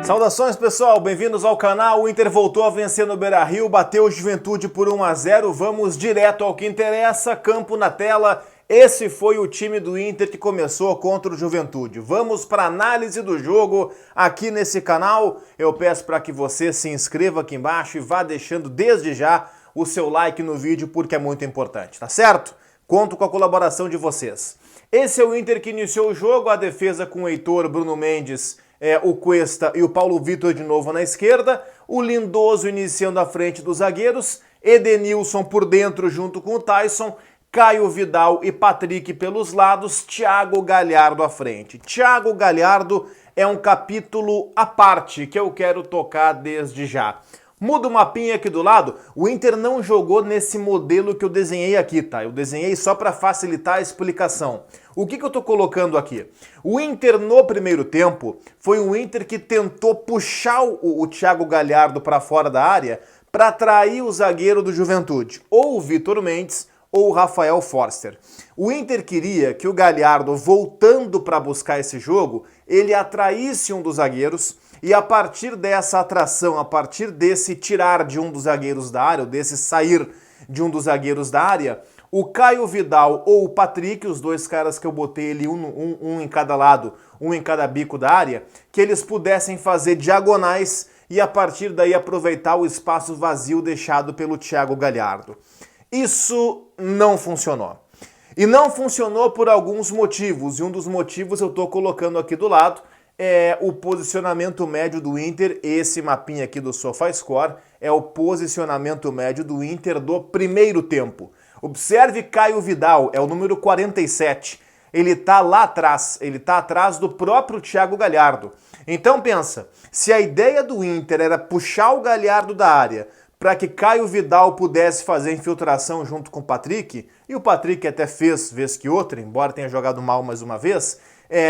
Saudações, pessoal, bem-vindos ao canal. O Inter voltou a vencer no Beira-Rio, bateu o Juventude por 1-0. Vamos direto ao que interessa, campo na tela. Esse foi o time do Inter que começou contra o Juventude. Vamos para a análise do jogo aqui nesse canal. Eu peço para que você se inscreva aqui embaixo e vá deixando desde já o seu like no vídeo, porque é muito importante, tá certo? Conto com a colaboração de vocês. Esse é o Inter que iniciou o jogo, a defesa com o Heitor, Bruno Mendes, o Cuesta e o Paulo Vitor de novo na esquerda, o Lindoso iniciando à frente dos zagueiros, Edenilson por dentro junto com o Tyson, Caio Vidal e Patrick pelos lados, Thiago Galhardo à frente. Thiago Galhardo é um capítulo à parte que eu quero tocar desde já. Muda o mapinha aqui do lado, o Inter não jogou nesse modelo que eu desenhei aqui, tá? Eu desenhei só para facilitar a explicação. O que eu tô colocando aqui? O Inter no primeiro tempo foi um Inter que tentou puxar o Thiago Galhardo para fora da área para atrair o zagueiro do Juventude, ou o Vitor Mendes ou o Rafael Forster. O Inter queria que o Galhardo, voltando para buscar esse jogo, ele atraísse um dos zagueiros e a partir dessa atração, a partir desse tirar de um dos zagueiros da área, ou desse sair de um dos zagueiros da área, o Caio Vidal ou o Patrick, os dois caras que eu botei ali, um em cada lado, um em cada bico da área, que eles pudessem fazer diagonais e a partir daí aproveitar o espaço vazio deixado pelo Thiago Galhardo. Isso não funcionou. E não funcionou por alguns motivos, e um dos motivos eu estou colocando aqui do lado, é o posicionamento médio do Inter. Esse mapinha aqui do SofaScore é o posicionamento médio do Inter do primeiro tempo. Observe Caio Vidal, é o número 47. Ele tá lá atrás, ele tá atrás do próprio Thiago Galhardo. Então pensa, se a ideia do Inter era puxar o Galhardo da área para que Caio Vidal pudesse fazer infiltração junto com o Patrick, e o Patrick até fez vez que outra, embora tenha jogado mal mais uma vez,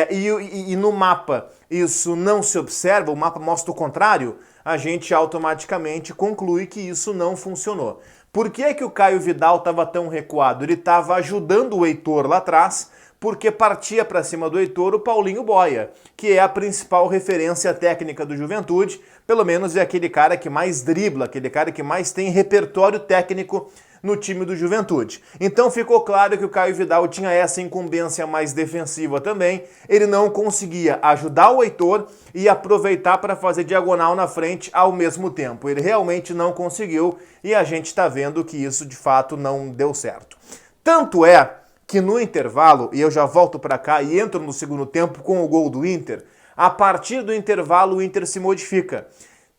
e no mapa isso não se observa, o mapa mostra o contrário, a gente automaticamente conclui que isso não funcionou. Por que que o Caio Vidal estava tão recuado? Ele estava ajudando o Heitor lá atrás, porque partia para cima do Heitor o Paulinho Boia, que é a principal referência técnica do Juventude, pelo menos é aquele cara que mais dribla, aquele cara que mais tem repertório técnico no time do Juventude. Então ficou claro que o Caio Vidal tinha essa incumbência mais defensiva também, ele não conseguia ajudar o Heitor e aproveitar para fazer diagonal na frente ao mesmo tempo. Ele realmente não conseguiu e a gente está vendo que isso de fato não deu certo. Tanto é que no intervalo, e eu já volto para cá e entro no segundo tempo com o gol do Inter, a partir do intervalo o Inter se modifica.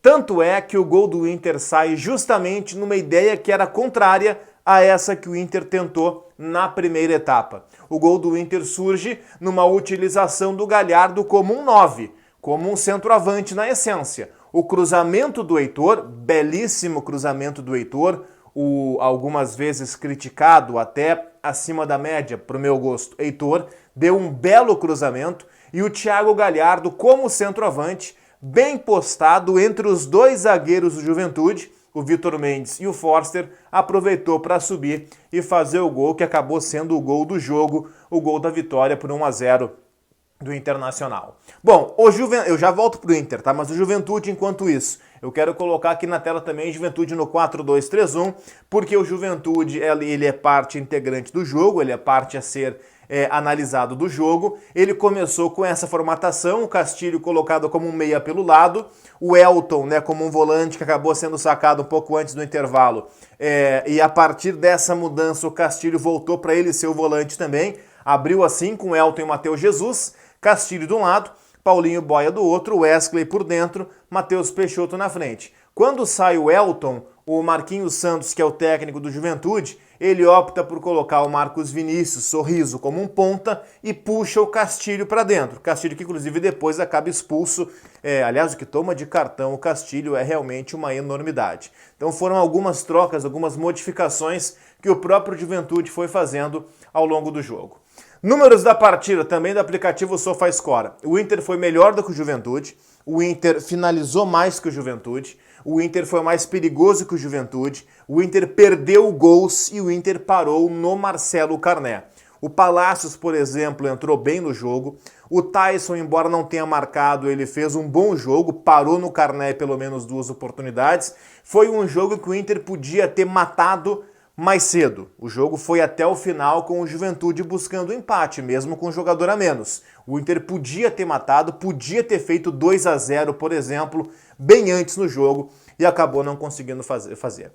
Tanto é que o gol do Inter sai justamente numa ideia que era contrária a essa que o Inter tentou na primeira etapa. O gol do Inter surge numa utilização do Galhardo como um 9, como um centroavante na essência. O cruzamento do Heitor, belíssimo cruzamento do Heitor, algumas vezes criticado até acima da média, para o meu gosto, Heitor, deu um belo cruzamento e o Thiago Galhardo, como centroavante, bem postado entre os dois zagueiros do Juventude, o Vitor Mendes e o Forster, aproveitou para subir e fazer o gol que acabou sendo o gol do jogo, o gol da vitória por 1-0 do Internacional. Bom, eu já volto pro Inter, tá? Mas o Juventude, enquanto isso, eu quero colocar aqui na tela também Juventude no 4-2-3-1, porque o Juventude, ele é parte integrante do jogo, ele é parte a ser analisado do jogo. Ele começou com essa formatação, o Castilho colocado como um meia pelo lado, o Elton, né, como um volante que acabou sendo sacado um pouco antes do intervalo, e a partir dessa mudança o Castilho voltou para ele ser o volante também, abriu assim com o Elton e o Matheus Jesus, Castilho de um lado, Paulinho Boia do outro, Wesley por dentro, Matheus Peixoto na frente. Quando sai o Elton, o Marquinhos Santos, que é o técnico do Juventude, ele opta por colocar o Marcos Vinícius Sorriso como um ponta e puxa o Castilho para dentro. Castilho que inclusive depois acaba expulso. Aliás, o que toma de cartão o Castilho é realmente uma enormidade. Então foram algumas trocas, algumas modificações que o próprio Juventude foi fazendo ao longo do jogo. Números da partida também do aplicativo SofaScore. O Inter foi melhor do que o Juventude, o Inter finalizou mais que o Juventude, o Inter foi mais perigoso que o Juventude, o Inter perdeu gols e o Inter parou no Marcelo Carné. O Palácios, por exemplo, entrou bem no jogo. O Tyson, embora não tenha marcado, ele fez um bom jogo, parou no Carné pelo menos 2 oportunidades. Foi um jogo que o Inter podia ter matado mais cedo. O jogo foi até o final com o Juventude buscando empate, mesmo com um jogador a menos. O Inter podia ter matado, podia ter feito 2-0, por exemplo, bem antes no jogo e acabou não conseguindo fazer.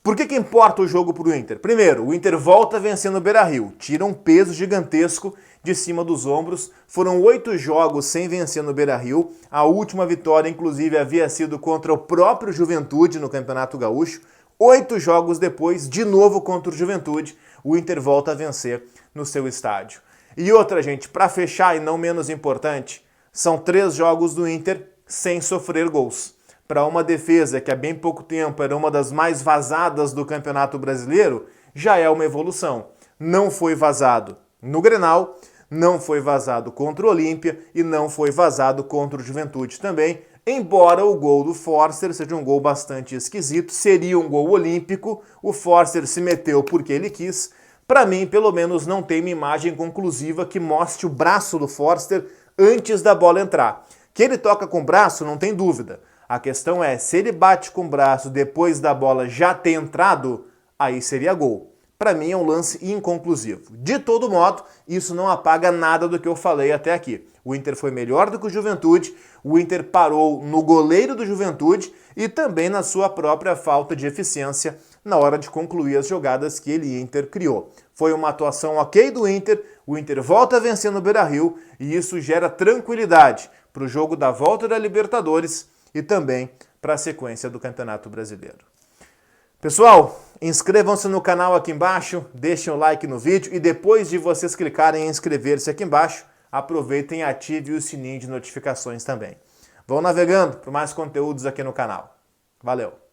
Por que importa o jogo para o Inter? Primeiro, o Inter volta vencendo o Beira-Rio, tira um peso gigantesco de cima dos ombros. Foram 8 jogos sem vencer no Beira-Rio. A última vitória, inclusive, havia sido contra o próprio Juventude no Campeonato Gaúcho. 8 jogos depois, de novo contra o Juventude, o Inter volta a vencer no seu estádio. E outra, gente, para fechar e não menos importante, são 3 jogos do Inter sem sofrer gols. Para uma defesa que há bem pouco tempo era uma das mais vazadas do Campeonato Brasileiro, já é uma evolução. Não foi vazado no Grenal, não foi vazado contra o Olímpia e não foi vazado contra o Juventude também, embora o gol do Forster seja um gol bastante esquisito, seria um gol olímpico, o Forster se meteu porque ele quis. Para mim, pelo menos, não tem uma imagem conclusiva que mostre o braço do Forster antes da bola entrar. Que ele toca com o braço, não tem dúvida. A questão é, se ele bate com o braço depois da bola já ter entrado, aí seria gol. Para mim é um lance inconclusivo. De todo modo, isso não apaga nada do que eu falei até aqui. O Inter foi melhor do que o Juventude, o Inter parou no goleiro do Juventude e também na sua própria falta de eficiência na hora de concluir as jogadas que ele, Inter, criou. Foi uma atuação ok do Inter, o Inter volta a vencer no Beira-Rio e isso gera tranquilidade para o jogo da volta da Libertadores e também para a sequência do Campeonato Brasileiro. Pessoal, inscrevam-se no canal aqui embaixo, deixem o like no vídeo e depois de vocês clicarem em inscrever-se aqui embaixo, aproveitem e ativem o sininho de notificações também. Vão navegando por mais conteúdos aqui no canal. Valeu!